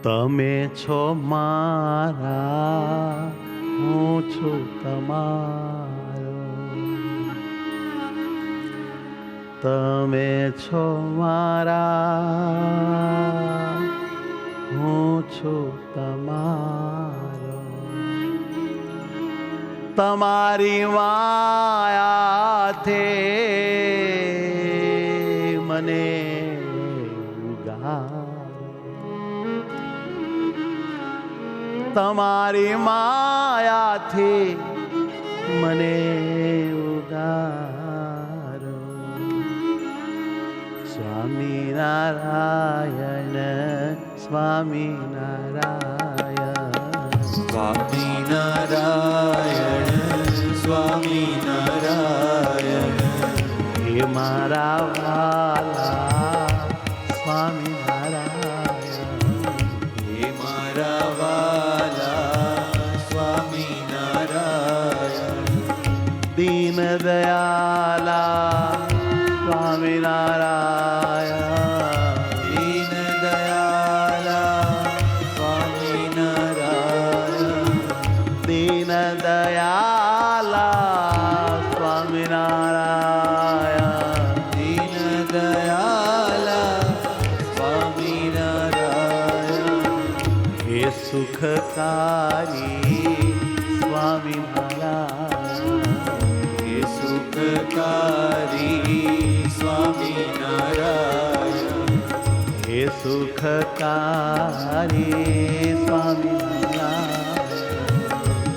તમે છો મારા, હું છું તમારો. તમે છો મારા, હું છું તમારો. તમારી માયાથી મને તમારી માયાથી મને ઉગારો. સ્વામિનારાયણ સ્વામિનારાયણ સ્વામિનારાયણ સ્વામિનારાયણ. હે મારા વાલા સ્વામિનારાયણ. હે મારા દીન દયાલા સ્વામિનારાયણ. દીન દયાલા સ્વામિનારાયણ. દીન દયાલા સ્વામિનારાયણ. દીન દયાલા સ્વામિનારાયણ. હે સુખકારી સ્વામિનારાયણ. સુખકારી સ્વામિનારાયણ. હે સુખકારી સ્વામિનારાયણ.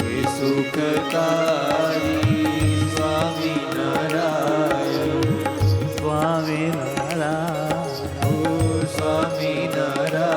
હે સુખકારી સ્વામિનારાયણ. સ્વામિનારાયણ. ઓ સ્વામિનારાયણ.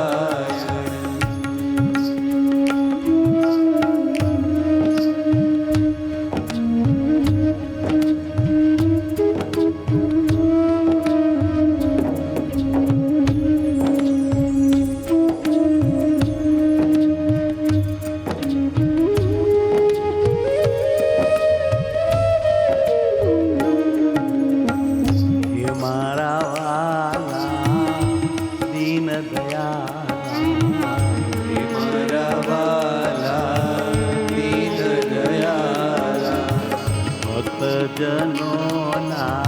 ભક્તજનોના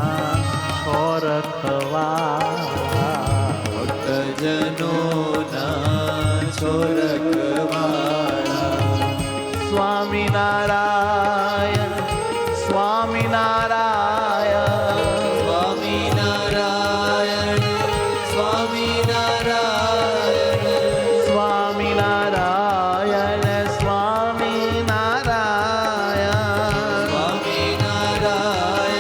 છોરખવાળા. ભક્તજનોના છોરખવાળા. સ્વામિનારાયણ સ્વામિનારાયણ. સ્વામિનારાયણ સ્વામિનારાયણ. સ્વામિનારાયણ સ્વામિનારાયણ. સ્વામિનારાયણ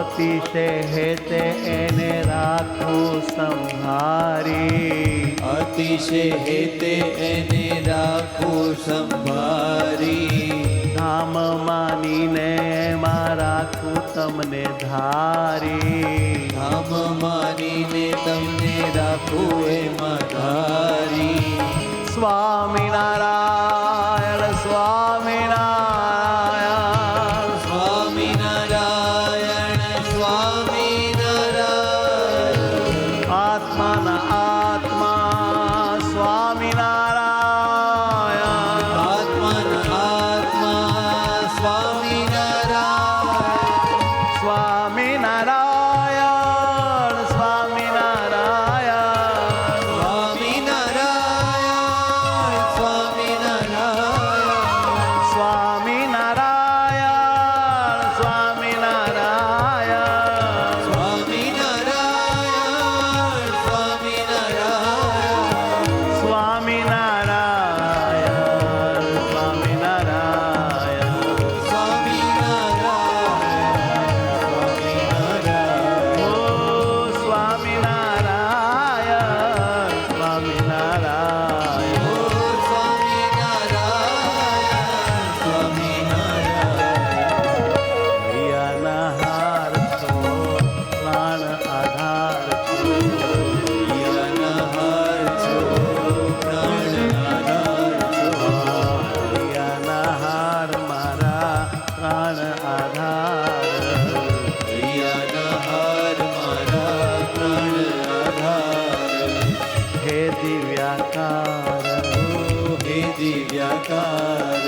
અતિશય હેતે એને રાખું સંભારી. અતિશય હેતે એને રાખું સંભારી. ધામ માનીને એમાં રાખું તમને ધારી. ધામ માનીને તમને રાખું એમાં ધારી. સ્વામિનારાયણ સ્વામિનારાયણ સ્વામિનારાયણ સ્વામિનારાયણ. આત્માના આત્મા સ્વામિનારાયણ. આત્માના આત્મા સ્વામિનારાયણ. સ્વામિનારાયણ સ્વામિનારાયણ સ્વામિનારાયણ સ્વામિનારાયણ. સ્વામિનારાયણ સ્વામિનારાયણ સ્વામિનારાયણ સ્વામિનારાયણ. સ્વામિનારાયણ સ્વામિનારાયણ. સ્વામિનારાયણ ઓ સ્વામિનારાયણ સ્વામિનારાયણ. ઓ સ્વામિનારાયણ સ્વામિનારાયણ. હૈયાના હાર છો પ્રાણ આધાર છો. પિયાના હાર છો પ્રાણ આધાર છો. હૈયાના હાર મારા પ્રાણ આધાર. પિયાના હાર મારા પ્રાણ આધાર. હે દિવ્યાકાર હે દિવ્યાકાર.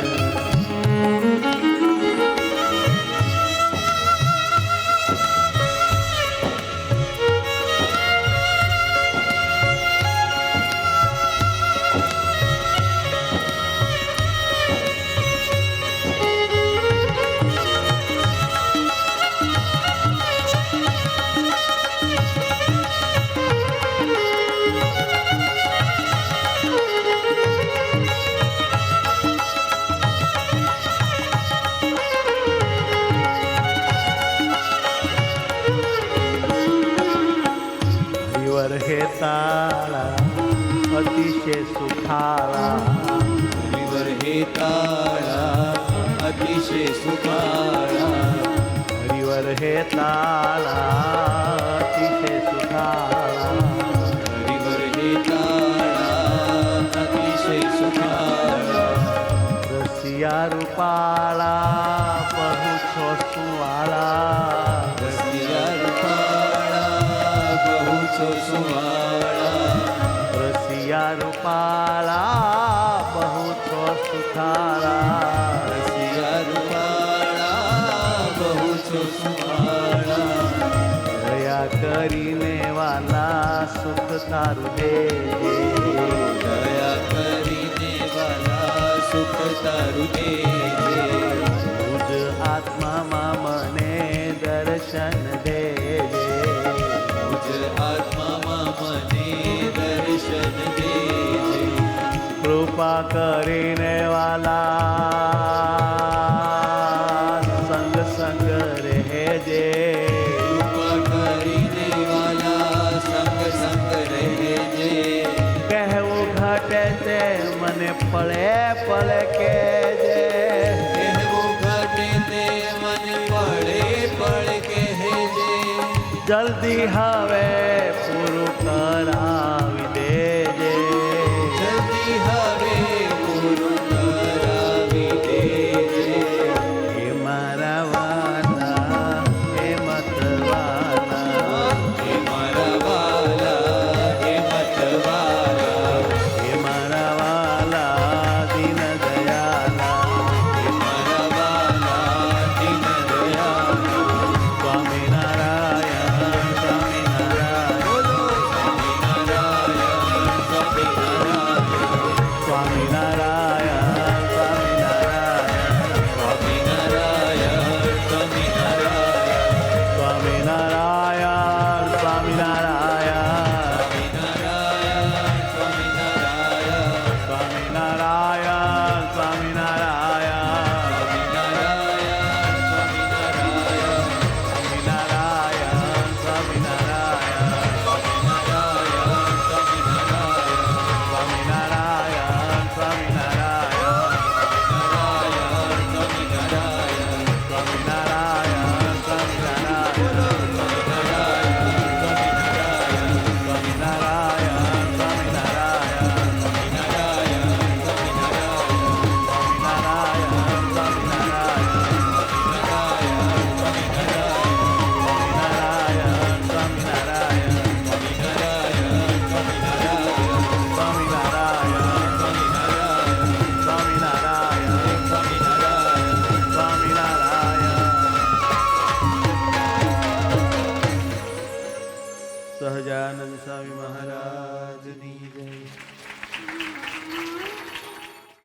હરિવર હે તાળા અતિશય સુખાળા. હરિવર હે તાળા અતિશય સુખાળા. હરિવર હે તાળા અતિશય સુખાળા. હરિવર હે તાળા અતિશય સુખાળા. રસિયા રૂપાળા બહુ છો સુવાળા. રસિયા રૂપાળા બહુ છો સુવાળા. રસિયા રૂપાળા બહુ છો સુખાળા. રસિયા રૂપાળા બહુ છો સુવાળા. દયા કરીને વાલા સુખ તારું દેજે. દયા કરીને વાલા સુખ તારું દેજે. મુજ આત્મામાં મને દર્શન દેજે. મુજ આત્મામાં મને દર્શન દેજે. કૃપા કરીને વાલા સંગ સંગ રહેજે. કૃપા કરીને વાલા સંગ સંગ રહેજે. કહેવું ઘટે તે મને પળે પળે કહેજે. કહેવું ઘટે તે મને પડે પડ કહેજે. જલ્દી હવે પૂરું કરાવી દેજે. જલ્દી હવે પૂરું કરાવી દેજે. હે મારા વાલા હે મતવાલા. હે મારા વાલા હે મતવાલા. હે મારા વાલા દીન દયાલા. હે મારા વાલા દીન દયાલા. સ્વામિનારાયણ સ્વામિનારાયણ સહજાનંદ સ્વામી મહારાજની જય.